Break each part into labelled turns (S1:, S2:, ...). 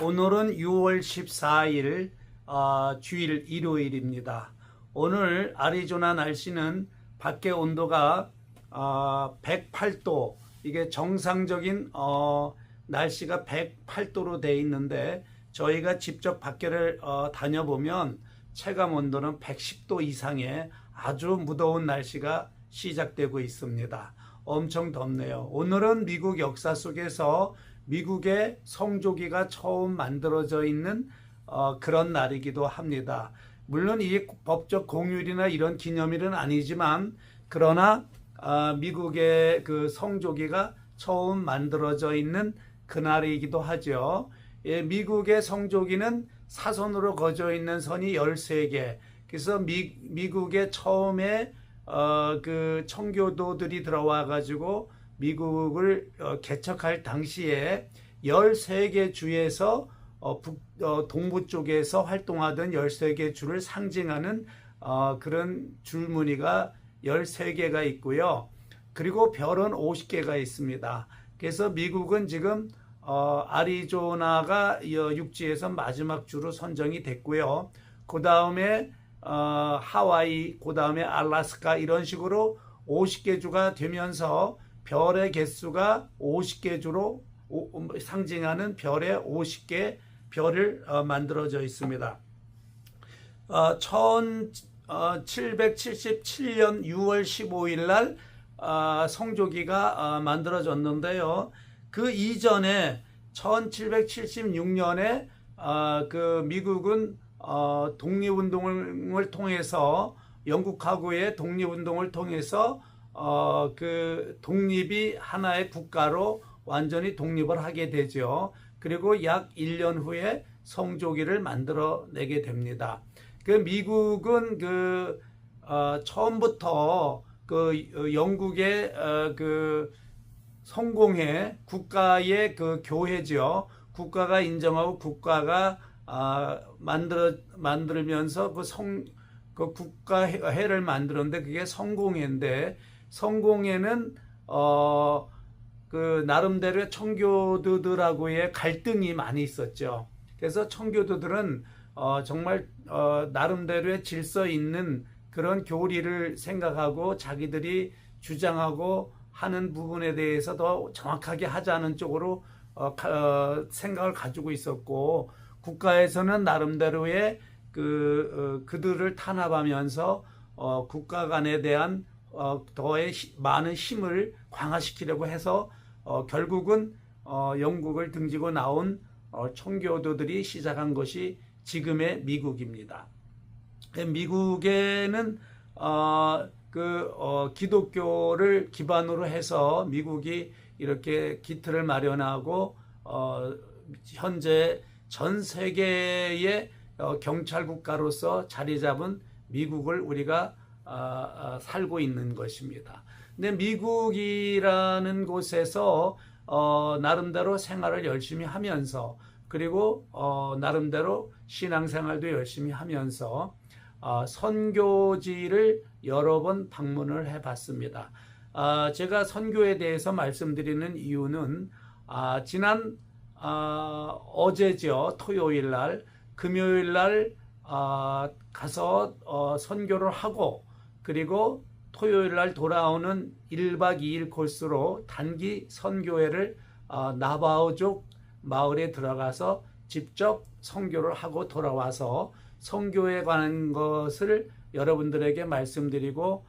S1: 오늘은 6월 14일 주일 일요일입니다. 오늘 아리조나 날씨는 밖에 온도가 108도, 이게 정상적인 날씨가 108도로 돼 있는데 저희가 직접 밖에를 다녀보면 체감 온도는 110도 이상의 아주 무더운 날씨가 시작되고 있습니다. 엄청 덥네요. 오늘은 미국 역사 속에서 미국의 성조기가 처음 만들어져 있는 그런 날이기도 합니다. 물론 이게 법적 공휴일이나 이런 기념일은 아니지만 그러나 미국의 그 성조기가 처음 만들어져 있는 그날이기도 하죠. 예, 미국의 성조기는 사선으로 그어져 있는 선이 13개. 그래서 미국의 처음에 그 청교도들이 들어와 가지고 미국을 개척할 당시에 13개 주에서 동부 쪽에서 활동하던 13개 주를 상징하는 그런 줄무늬가 13개가 있고요. 그리고 별은 50개가 있습니다. 그래서 미국은 지금 아리조나가 육지에서 마지막 주로 선정이 됐고요. 그 다음에 하와이, 그 다음에 알래스카 이런 식으로 50개 주가 되면서 별의 개수가 50개 주로 상징하는 별의 50개 별을 만들어져 있습니다. 1777년 6월 15일 날 성조기가 만들어졌는데요. 그 이전에 1776년에 그 미국은 독립운동을 통해서 영국하고의 독립운동을 통해서 그 독립이 하나의 국가로 완전히 독립을 하게 되죠. 그리고 약 1년 후에 성조기를 만들어내게 됩니다. 그 미국은 그 처음부터 그 영국의 그 성공회 국가의 그 교회죠. 국가가 인정하고 국가가 만들면서 그 국가회를 만들었는데 그게 성공회인데 성공회는 그 나름대로의 청교도들하고의 갈등이 많이 있었죠. 그래서 청교도들은 정말 나름대로의 질서 있는 그런 교리를 생각하고 자기들이 주장하고 하는 부분에 대해서 더 정확하게 하자는 쪽으로 생각을 가지고 있었고 국가에서는 나름대로의 그들을 탄압하면서 국가 간에 대한 더의 많은 힘을 강화시키려고 해서 결국은 영국을 등지고 나온 청교도들이 시작한 것이 지금의 미국입니다. 미국에는 기독교를 기반으로 해서 미국이 이렇게 기틀을 마련하고 현재 전 세계의 경찰 국가로서 자리 잡은 미국을 우리가 살고 있는 것입니다. 근데 미국이라는 곳에서 나름대로 생활을 열심히 하면서 그리고 나름대로 신앙생활도 열심히 하면서 선교지를 여러 번 방문을 해봤습니다. 제가 선교에 대해서 말씀드리는 이유는 지난 어제죠. 토요일 날, 금요일 날 가서 선교를 하고 그리고 토요일 날 돌아오는 1박 2일 코스로 단기 선교회를 나바오족 마을에 들어가서 직접 선교를 하고 돌아와서 선교에 관한 것을 여러분들에게 말씀드리고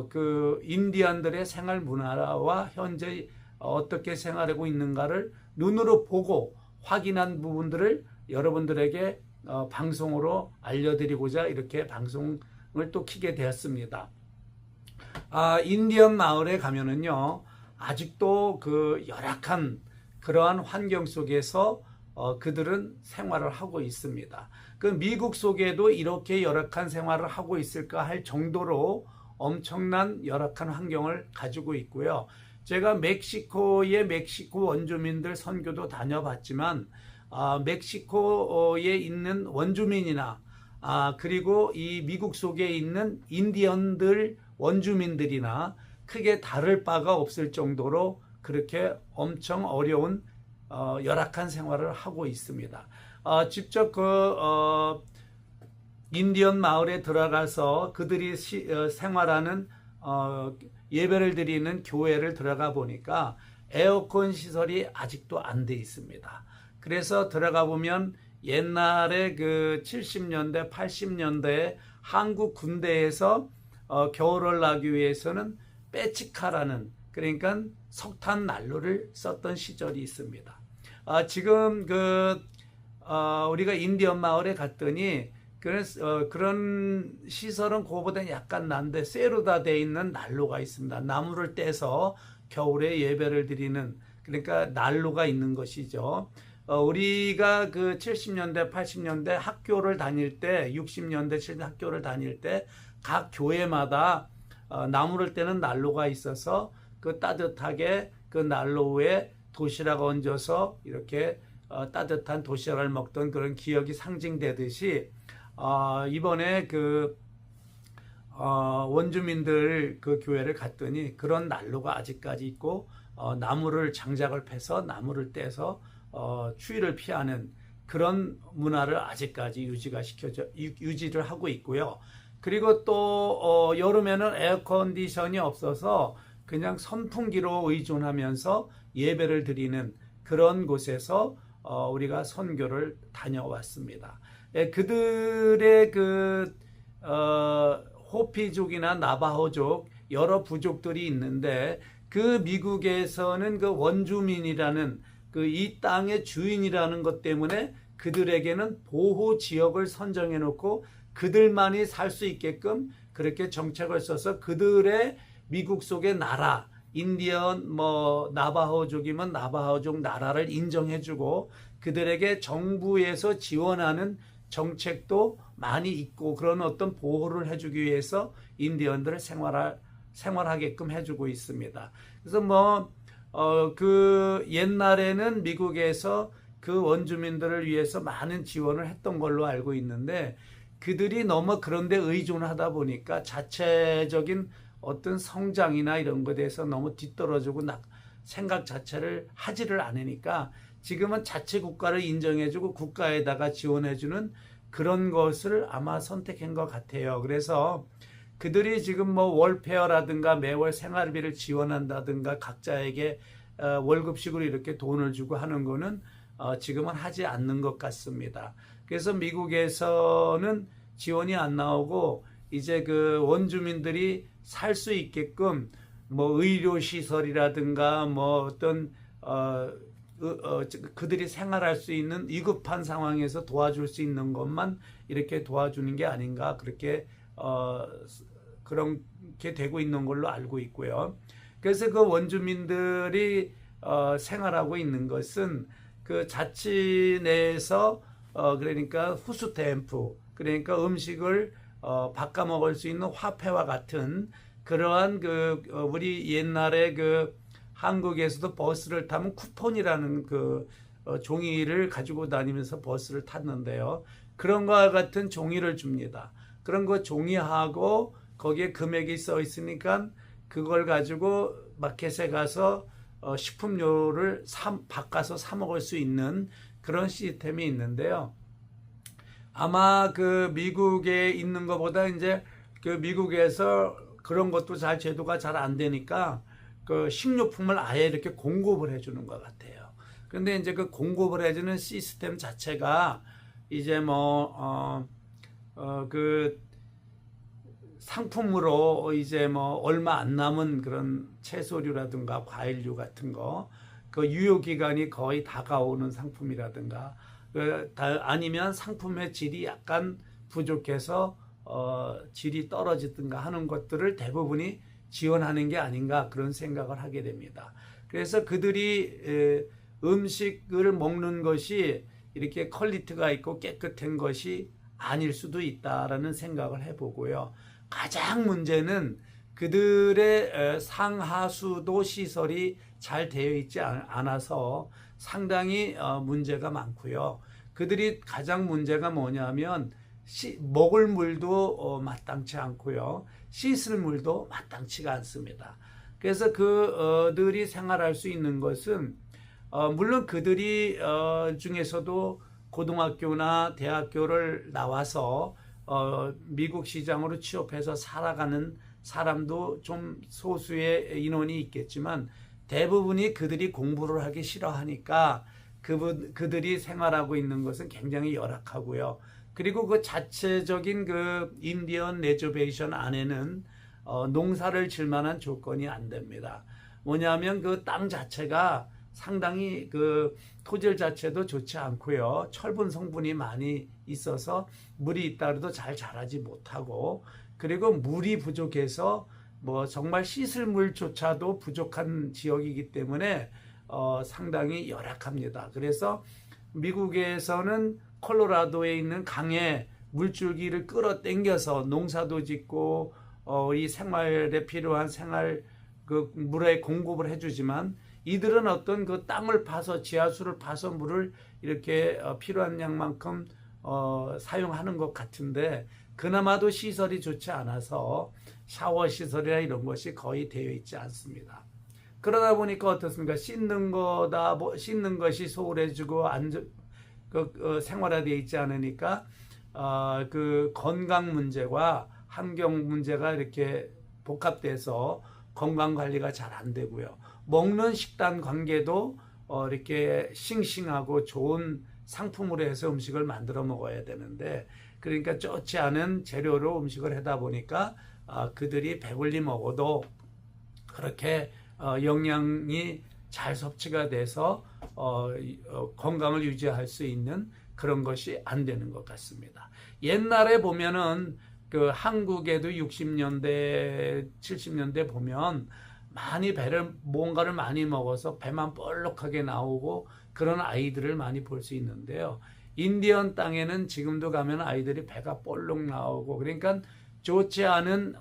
S1: 그 인디언들의 생활 문화와 현재 어떻게 생활하고 있는가를 눈으로 보고 확인한 부분들을 여러분들에게 방송으로 알려드리고자 이렇게 방송을 또 켜게 되었습니다. 인디언 마을에 가면은요, 아직도 그 열악한 그러한 환경 속에서 그들은 생활을 하고 있습니다. 그 미국 속에도 이렇게 열악한 생활을 하고 있을까 할 정도로 엄청난 열악한 환경을 가지고 있고요. 제가 멕시코의 멕시코 원주민들 선교도 다녀봤지만 멕시코에 있는 원주민이나 그리고 이 미국 속에 있는 인디언들 원주민들이나 크게 다를 바가 없을 정도로 그렇게 엄청 어려운 열악한 생활을 하고 있습니다. 직접 인디언 마을에 들어가서 그들이 생활하는 예배를 드리는 교회를 들어가 보니까 에어컨 시설이 아직도 안 돼 있습니다. 그래서 들어가 보면 옛날에 그 70년대, 80년대에 한국 군대에서 겨울을 나기 위해서는 빼치카라는, 그러니까 석탄 난로를 썼던 시절이 있습니다. 지금 우리가 인디언 마을에 갔더니 그런 시설은 그거보다 약간 난데 쇠로 다 돼 있는 난로가 있습니다. 나무를 떼서 겨울에 예배를 드리는, 그러니까 난로가 있는 것이죠. 우리가 그 70년대, 80년대 학교를 다닐 때, 60년대, 70년대 학교를 다닐 때 각 교회마다 나무를 떼는 난로가 있어서 그 따뜻하게 그 난로 위에 도시락 얹어서 이렇게 따뜻한 도시락을 먹던 그런 기억이 상징되듯이 이번에 원주민들 그 교회를 갔더니 그런 난로가 아직까지 있고 나무를 장작을 패서 나무를 떼서 추위를 피하는 그런 문화를 아직까지 유지를 하고 있고요. 그리고 또 여름에는 에어컨디션이 없어서 그냥 선풍기로 의존하면서 예배를 드리는 그런 곳에서 우리가 선교를 다녀왔습니다. 그들의 호피족이나 나바호족 여러 부족들이 있는데 그 미국에서는 그 원주민이라는 이 땅의 주인이라는 것 때문에 그들에게는 보호 지역을 선정해 놓고 그들만이 살 수 있게끔 그렇게 정책을 써서 그들의 미국 속의 나라, 인디언 나바호족이면 나바호족 나라를 인정해주고 그들에게 정부에서 지원하는 정책도 많이 있고 그런 어떤 보호를 해주기 위해서 인디언들을 생활하게끔 해주고 있습니다. 그래서 옛날에는 미국에서 그 원주민들을 위해서 많은 지원을 했던 걸로 알고 있는데 그들이 너무 그런 데 의존하다 보니까 자체적인 어떤 성장이나 이런 것에 대해서 너무 뒤떨어지고 생각 자체를 하지를 않으니까 지금은 자체 국가를 인정해주고 국가에다가 지원해주는 그런 것을 아마 선택한 것 같아요. 그래서 그들이 지금 월페어라든가 매월 생활비를 지원한다든가 각자에게 월급식으로 이렇게 돈을 주고 하는 거는 지금은 하지 않는 것 같습니다. 그래서 미국에서는 지원이 안 나오고 이제 그 원주민들이 살 수 있게끔 의료시설이라든가 어떤 그들이 생활할 수 있는 위급한 상황에서 도와줄 수 있는 것만 이렇게 도와주는 게 아닌가 그렇게 그렇게 되고 있는 걸로 알고 있고요. 그래서 그 원주민들이 생활하고 있는 것은 그 자치 내에서 그러니까 후스템프, 그러니까 음식을 바꿔 먹을 수 있는 화폐와 같은 그러한 우리 옛날에 한국에서도 버스를 타면 쿠폰이라는 종이를 가지고 다니면서 버스를 탔는데요. 그런 것과 같은 종이를 줍니다. 그런 거 종이하고 거기에 금액이 써 있으니까 그걸 가지고 마켓에 가서 식품료를 바꿔서 사 먹을 수 있는 그런 시스템이 있는데요. 아마 미국에 있는 것보다 이제 미국에서 그런 것도 제도가 잘 안 되니까 식료품을 아예 이렇게 공급을 해주는 것 같아요. 그런데 이제 공급을 해주는 시스템 자체가 이제 상품으로 이제 얼마 안 남은 그런 채소류라든가 과일류 같은 거, 유효 기간이 거의 다가오는 상품이라든가, 아니면 상품의 질이 약간 부족해서 질이 떨어지든가 하는 것들을 대부분이 지원하는 게 아닌가 그런 생각을 하게 됩니다. 그래서 그들이 음식을 먹는 것이 이렇게 퀄리티가 있고 깨끗한 것이 아닐 수도 있다라는 생각을 해보고요. 가장 문제는 그들의 상하수도 시설이 잘 되어 있지 않아서 상당히 문제가 많고요. 그들이 가장 문제가 뭐냐면 먹을 물도 마땅치 않고요. 씻을 물도 마땅치가 않습니다. 그래서 그들이 생활할 수 있는 것은 물론 그들이 중에서도 고등학교나 대학교를 나와서 미국 시장으로 취업해서 살아가는 사람도 좀 소수의 인원이 있겠지만 대부분이 그들이 공부를 하기 싫어하니까 그들이 생활하고 있는 것은 굉장히 열악하고요. 그리고 그 자체적인 그 인디언 레저베이션 안에는 농사를 질 만한 조건이 안 됩니다. 뭐냐면 그 땅 자체가 상당히 그 토질 자체도 좋지 않고요. 철분 성분이 많이 있어서 물이 있다 해도 잘 자라지 못하고, 그리고 물이 부족해서 뭐 정말 씻을 물조차도 부족한 지역이기 때문에 상당히 열악합니다. 그래서 미국에서는 콜로라도에 있는 강에 물줄기를 끌어당겨서 농사도 짓고 이 생활에 필요한 생활 그 물에 공급을 해주지만, 이들은 어떤 그 땅을 파서 지하수를 파서 물을 이렇게 필요한 양만큼 사용하는 것 같은데, 그나마도 시설이 좋지 않아서 샤워 시설이나 이런 것이 거의 되어 있지 않습니다. 그러다 보니까 어떻습니까? 씻는 것이 소홀해지고 생활화되어 있지 않으니까 그 건강 문제와 환경 문제가 이렇게 복합돼서 건강 관리가 잘 안 되고요. 먹는 식단 관계도 이렇게 싱싱하고 좋은 상품으로 해서 음식을 만들어 먹어야 되는데, 그러니까 좋지 않은 재료로 음식을 하다 보니까 그들이 배불리 먹어도 그렇게 영양이 잘 섭취가 돼서 건강을 유지할 수 있는 그런 것이 안 되는 것 같습니다. 옛날에 보면은 그 한국에도 60년대, 70년대 보면 뭔가를 많이 먹어서 배만 볼록하게 나오고 그런 아이들을 많이 볼 수 있는데요. 인디언 땅에는 지금도 가면 아이들이 배가 볼록 나오고, 그러니까 좋지 않은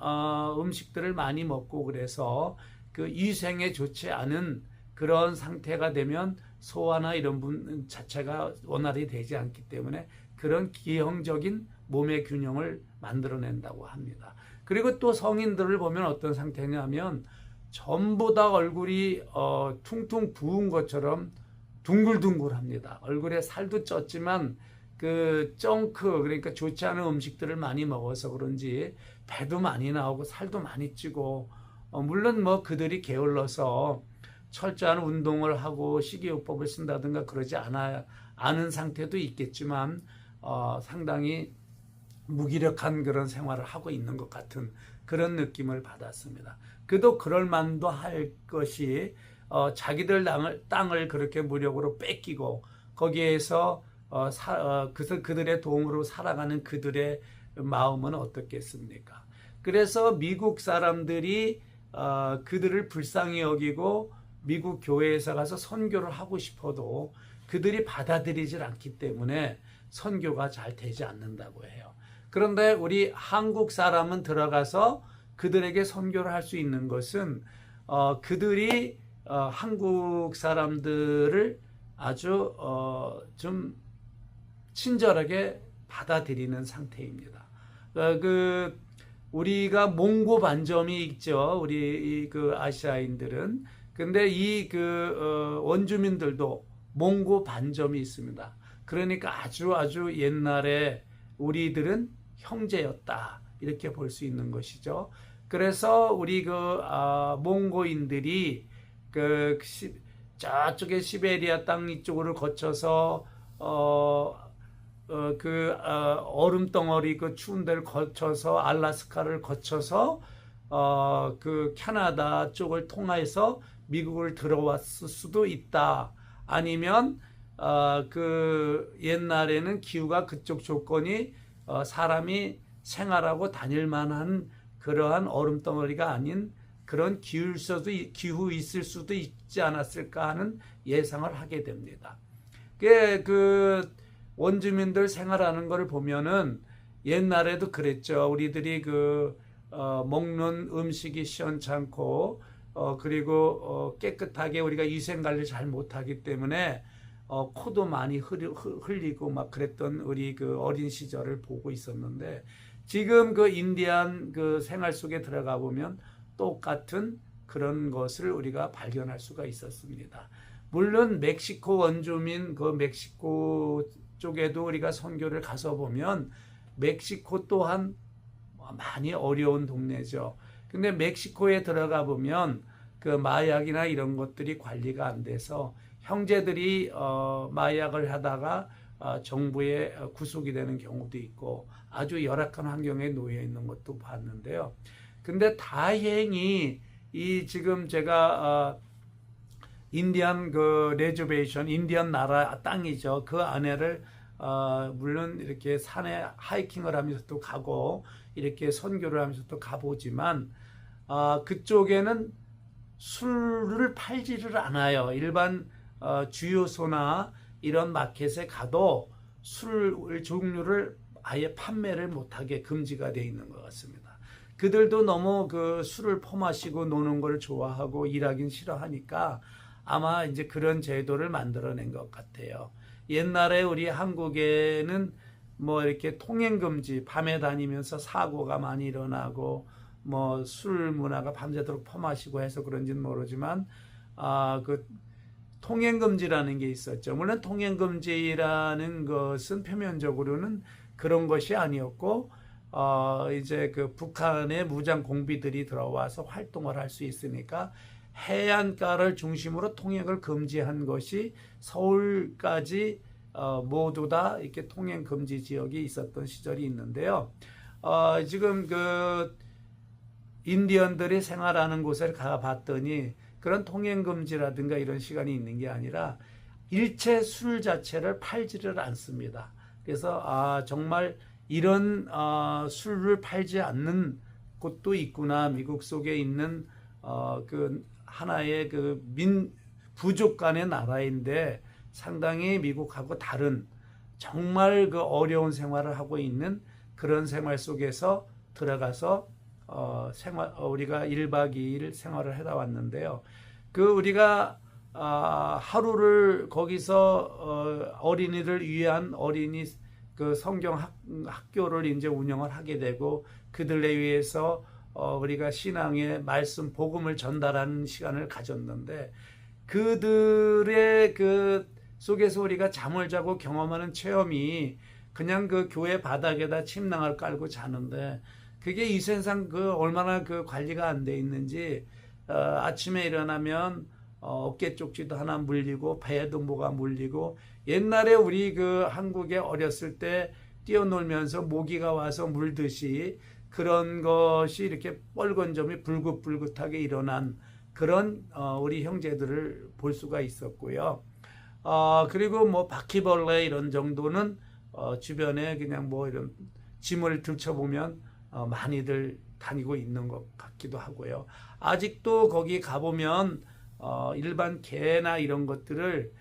S1: 음식들을 많이 먹고, 그래서 그 위생에 좋지 않은 그런 상태가 되면 소화나 이런 분 자체가 원활히 되지 않기 때문에 그런 기형적인 몸의 균형을 만들어낸다고 합니다. 그리고 또 성인들을 보면 어떤 상태냐면 전부 다 얼굴이 퉁퉁 부은 것처럼 둥글둥글합니다. 얼굴에 살도 쪘지만 그 정크, 그러니까 좋지 않은 음식들을 많이 먹어서 그런지 배도 많이 나오고 살도 많이 찌고, 물론 뭐 그들이 게을러서 철저한 운동을 하고 식이요법을 쓴다든가 그러지 않은 상태도 있겠지만 상당히 무기력한 그런 생활을 하고 있는 것 같은 그런 느낌을 받았습니다. 그도 그럴 만도 할 것이 자기들 땅을 그렇게 무력으로 뺏기고 거기에서 그들의 도움으로 살아가는 그들의 마음은 어떻겠습니까? 그래서 미국 사람들이 그들을 불쌍히 여기고 미국 교회에서 가서 선교를 하고 싶어도 그들이 받아들이질 않기 때문에 선교가 잘 되지 않는다고 해요. 그런데 우리 한국 사람은 들어가서 그들에게 선교를 할 수 있는 것은 그들이 한국 사람들을 아주 좀 친절하게 받아들이는 상태입니다. 우리가 몽고 반점이 있죠. 우리 그 아시아인들은. 근데 이 원주민들도 몽고 반점이 있습니다. 그러니까 아주 옛날에 우리들은 형제였다, 이렇게 볼 수 있는 것이죠. 그래서 우리 몽고인들이 저쪽에 시베리아 땅 이쪽을 거쳐서 얼음 덩어리 그 추운 데를 거쳐서 알라스카를 거쳐서 그 캐나다 쪽을 통해서 미국을 들어왔을 수도 있다. 아니면 그 옛날에는 기후가 그쪽 조건이 사람이 생활하고 다닐 만한 그러한 얼음 덩어리가 아닌 그런 기후 있을 수도 있지 않았을까 하는 예상을 하게 됩니다. 그 원주민들 생활하는 것을 보면은 옛날에도 그랬죠. 우리들이 먹는 음식이 시원찮고 그리고 깨끗하게 우리가 위생관리를 잘 못하기 때문에 코도 많이 흘리고 막 그랬던 우리 어린 시절을 보고 있었는데, 지금 인디안 생활 속에 들어가 보면 똑같은 그런 것을 우리가 발견할 수가 있었습니다. 물론 멕시코 원주민 그 멕시코 쪽에도 우리가 선교를 가서 보면 멕시코 또한 많이 어려운 동네죠. 근데 멕시코에 들어가 보면 그 마약이나 이런 것들이 관리가 안 돼서 형제들이 마약을 하다가 정부에 구속이 되는 경우도 있고 아주 열악한 환경에 놓여 있는 것도 봤는데요. 근데 다행히 이 지금 제가 인디언 그 레저베이션, 인디언 나라 땅이죠. 그 안에를 물론 이렇게 산에 하이킹을 하면서도 가고 이렇게 선교를 하면서도 가보지만 그쪽에는 술을 팔지를 않아요. 일반 주유소나 이런 마켓에 가도 술 종류를 아예 판매를 못하게 금지가 되어 있는 것 같습니다. 그들도 너무 그 술을 퍼마시고 노는 걸 좋아하고 일하긴 싫어하니까 아마 이제 그런 제도를 만들어낸 것 같아요. 옛날에 우리 한국에는 뭐 이렇게 통행금지, 밤에 다니면서 사고가 많이 일어나고 뭐 술 문화가 밤새도록 퍼마시고 해서 그런지는 모르지만 그 통행금지라는 게 있었죠. 물론 통행금지라는 것은 표면적으로는 그런 것이 아니었고 이제 그 북한의 무장 공비들이 들어와서 활동을 할 수 있으니까 해안가를 중심으로 통행을 금지한 것이 서울까지 모두 다 이렇게 통행 금지 지역이 있었던 시절이 있는데요. 지금 그 인디언들이 생활하는 곳을 가봤더니 그런 통행 금지라든가 이런 시간이 있는 게 아니라 일체 술 자체를 팔지를 않습니다. 그래서 정말 이런 술을 팔지 않는 곳도 있구나. 미국 속에 있는 그 하나의 그 부족 간의 나라인데 상당히 미국하고 다른 정말 그 어려운 생활을 하고 있는 그런 생활 속에서 들어가서 우리가 1박 2일 생활을 해다 왔는데요. 그 우리가 하루를 거기서 어린이를 위한 어린이 그 성경 학교를 이제 운영을 하게 되고 그들에 의해서 우리가 신앙의 말씀 복음을 전달하는 시간을 가졌는데 그들의 그 속에서 우리가 잠을 자고 경험하는 체험이 그냥 그 교회 바닥에다 침낭을 깔고 자는데 그게 이 세상 그 얼마나 그 관리가 안 돼 있는지 아침에 일어나면 어깨 쪽지도 하나 물리고 배에도 뭐가 물리고 옛날에 우리 그 한국에 어렸을 때 뛰어놀면서 모기가 와서 물듯이 그런 것이 이렇게 빨간 점이 불긋불긋하게 일어난 그런 우리 형제들을 볼 수가 있었고요. 그리고 뭐 바퀴벌레 이런 정도는 주변에 그냥 뭐 이런 짐을 들춰보면 많이들 다니고 있는 것 같기도 하고요. 아직도 거기 가보면 일반 개나 이런 것들을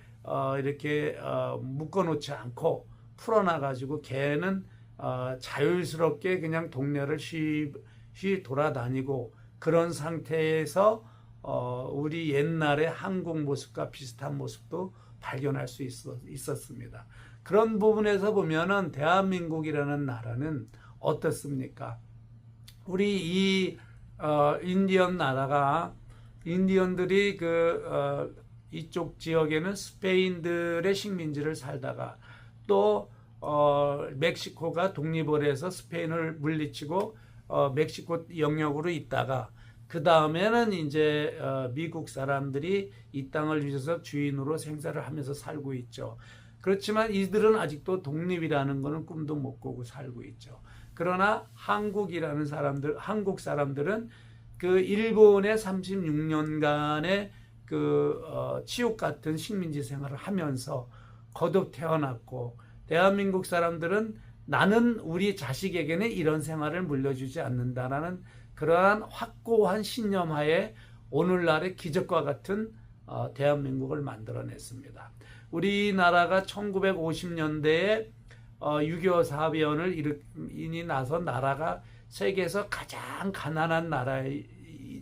S1: 이렇게 묶어놓지 않고 풀어놔가지고 개는 자율스럽게 그냥 동네를 쉬 돌아다니고 그런 상태에서 우리 옛날의 한국 모습과 비슷한 모습도 발견할 수 있었습니다. 그런 부분에서 보면은 대한민국이라는 나라는 어떻습니까? 우리 이 인디언 나라가 인디언들이 이쪽 지역에는 스페인들의 식민지를 살다가 또 멕시코가 독립을 해서 스페인을 물리치고 멕시코 영역으로 있다가 그 다음에는 이제 미국 사람들이 이 땅을 위해서 주인으로 생사를 하면서 살고 있죠. 그렇지만 이들은 아직도 독립이라는 것은 꿈도 못 꾸고 살고 있죠. 그러나 한국이라는 사람들, 한국 사람들은 그 일본의 36년간의 그 치욕 같은 식민지 생활을 하면서 거듭 태어났고 대한민국 사람들은 나는 우리 자식에게는 이런 생활을 물려주지 않는다라는 그러한 확고한 신념하에 오늘날의 기적과 같은 대한민국을 만들어냈습니다. 우리나라가 1950년대에 6.25 사변을 일으키니 나서 나라가 세계에서 가장 가난한 나라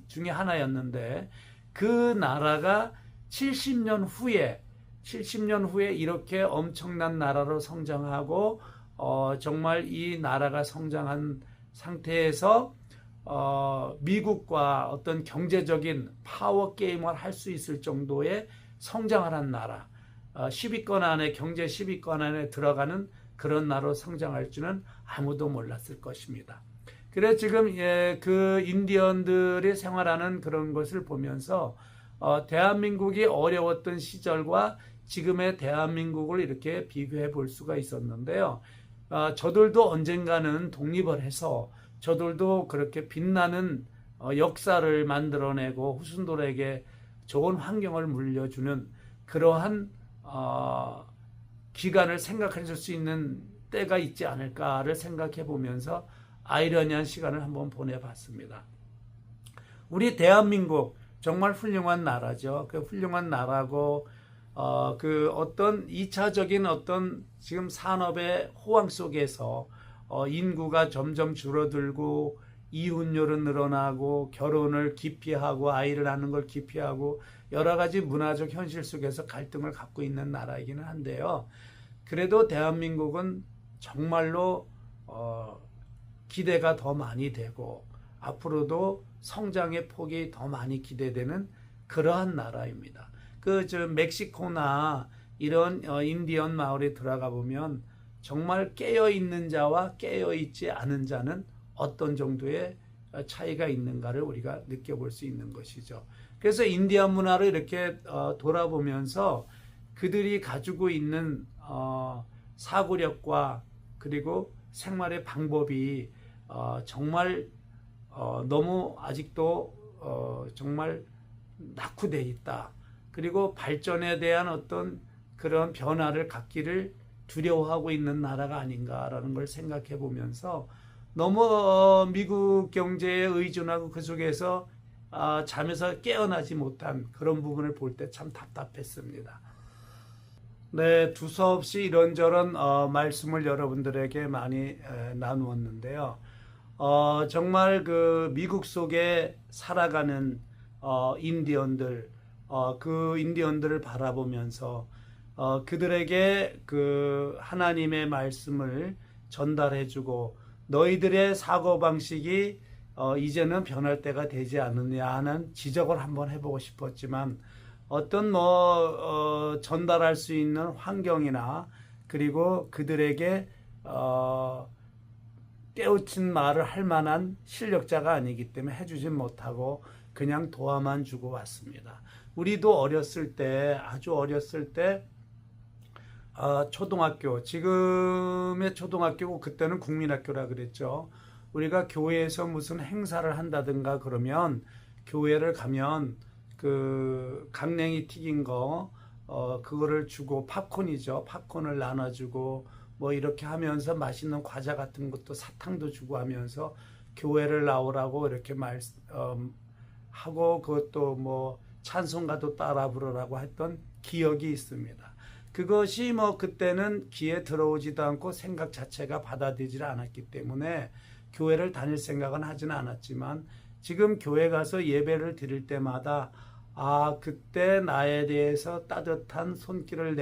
S1: 중에 하나였는데 그 나라가 70년 후에 이렇게 엄청난 나라로 성장하고 정말 이 나라가 성장한 상태에서 미국과 어떤 경제적인 파워 게임을 할 수 있을 정도의 성장하는 나라, 10위권 안에, 경제 10위권 안에 들어가는 그런 나라로 성장할 줄은 아무도 몰랐을 것입니다. 그래 지금 그 인디언들이 생활하는 그런 것을 보면서 대한민국이 어려웠던 시절과 지금의 대한민국을 이렇게 비교해 볼 수가 있었는데요. 저들도 언젠가는 독립을 해서 저들도 그렇게 빛나는 역사를 만들어내고 후손들에게 좋은 환경을 물려주는 그러한 기간을 생각해 줄 수 있는 때가 있지 않을까를 생각해 보면서 아이러니한 시간을 한번 보내봤습니다. 우리 대한민국 정말 훌륭한 나라죠. 그 훌륭한 나라고 그 어떤 2차적인 어떤 지금 산업의 호황 속에서 인구가 점점 줄어들고 이혼율은 늘어나고 결혼을 기피하고 아이를 낳는 걸 기피하고 여러 가지 문화적 현실 속에서 갈등을 갖고 있는 나라이기는 한데요. 그래도 대한민국은 정말로 기대가 더 많이 되고 앞으로도 성장의 폭이 더 많이 기대되는 그러한 나라입니다. 멕시코나 이런 인디언 마을에 들어가 보면 정말 깨어 있는 자와 깨어 있지 않은 자는 어떤 정도의 차이가 있는가를 우리가 느껴볼 수 있는 것이죠. 그래서 인디언 문화를 이렇게 돌아보면서 그들이 가지고 있는 사고력과 그리고 생활의 방법이 정말 너무 아직도 정말 낙후되어 있다. 그리고 발전에 대한 어떤 그런 변화를 갖기를 두려워하고 있는 나라가 아닌가라는 걸 생각해 보면서 너무 미국 경제에 의존하고 그 속에서 잠에서 깨어나지 못한 그런 부분을 볼 때 참 답답했습니다. 네, 두서없이 이런저런 말씀을 여러분들에게 많이 나누었는데요. 정말 그 미국 속에 살아가는 인디언들, 그 인디언들을 바라보면서 그들에게 그 하나님의 말씀을 전달해주고 너희들의 사고방식이 이제는 변할 때가 되지 않느냐 하는 지적을 한번 해보고 싶었지만 어떤 전달할 수 있는 환경이나 그리고 그들에게 깨우친 말을 할 만한 실력자가 아니기 때문에 해주지 못하고 그냥 도와만 주고 왔습니다. 우리도 어렸을 때, 아주 어렸을 때 초등학교, 지금의 초등학교고 그때는 국민학교라 그랬죠. 우리가 교회에서 무슨 행사를 한다든가 그러면 교회를 가면 그 강냉이 튀긴 거 그거를 주고 팝콘이죠. 팝콘을 나눠주고 뭐 이렇게 하면서 맛있는 과자 같은 것도 사탕도 주고 하면서 교회를 나오라고 이렇게 하고 그것도 뭐 찬송가도 따라 부르라고 했던 기억이 있습니다. 그것이 뭐 그때는 귀에 들어오지도 않고 생각 자체가 받아들이지 않았기 때문에 교회를 다닐 생각은 하지는 않았지만 지금 교회 가서 예배를 드릴 때마다 그때 나에 대해서 따뜻한 손길을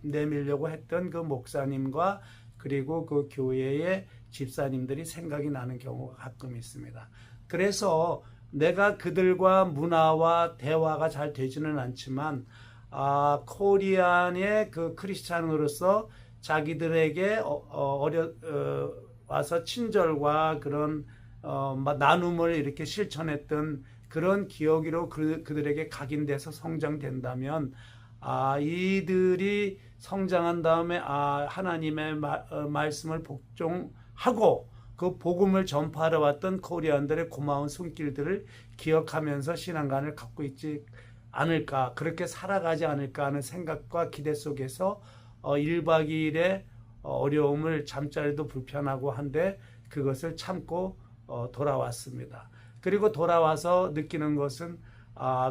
S1: 내밀려고 했던 그 목사님과 그리고 그 교회의 집사님들이 생각이 나는 경우가 가끔 있습니다. 그래서 내가 그들과 문화와 대화가 잘 되지는 않지만 코리안의 그 크리스찬으로서 자기들에게 와서 친절과 그런 나눔을 이렇게 실천했던 그런 기억으로 그들에게 각인돼서 성장된다면 이들이 성장한 다음에 하나님의 말씀을 복종하고 그 복음을 전파하러 왔던 코리안들의 고마운 손길들을 기억하면서 신앙관을 갖고 있지 않을까, 그렇게 살아가지 않을까 하는 생각과 기대 속에서 1박 2일의 어려움을 잠자리도 불편하고 한데 그것을 참고 돌아왔습니다. 그리고 돌아와서 느끼는 것은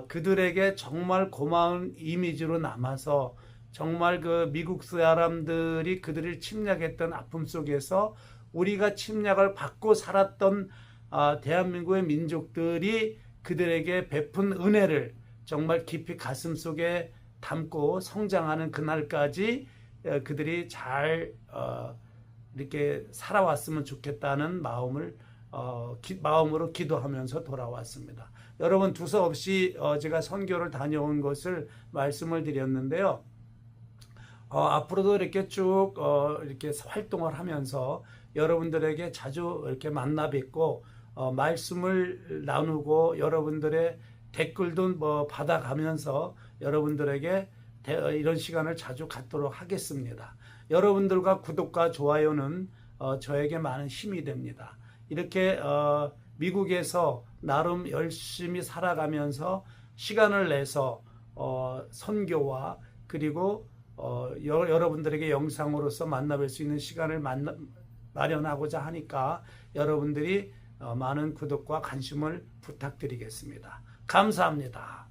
S1: 그들에게 정말 고마운 이미지로 남아서 정말 그 미국 사람들이 그들을 침략했던 아픔 속에서 우리가 침략을 받고 살았던 대한민국의 민족들이 그들에게 베푼 은혜를 정말 깊이 가슴속에 담고 성장하는 그날까지 그들이 잘 이렇게 살아왔으면 좋겠다는 마음을 마음으로 기도하면서 돌아왔습니다. 여러분 두서없이 제가 선교를 다녀온 것을 말씀을 드렸는데요. 앞으로도 이렇게 쭉 이렇게 활동을 하면서 여러분들에게 자주 이렇게 만나 뵙고 말씀을 나누고 여러분들의 댓글도 뭐 받아가면서 여러분들에게 이런 시간을 자주 갖도록 하겠습니다. 여러분들과 구독과 좋아요는 저에게 많은 힘이 됩니다. 이렇게 미국에서 나름 열심히 살아가면서 시간을 내서 선교와 그리고 여러분들에게 영상으로서 만나뵐 수 있는 시간을 마련하고자 하니까 여러분들이 많은 구독과 관심을 부탁드리겠습니다. 감사합니다.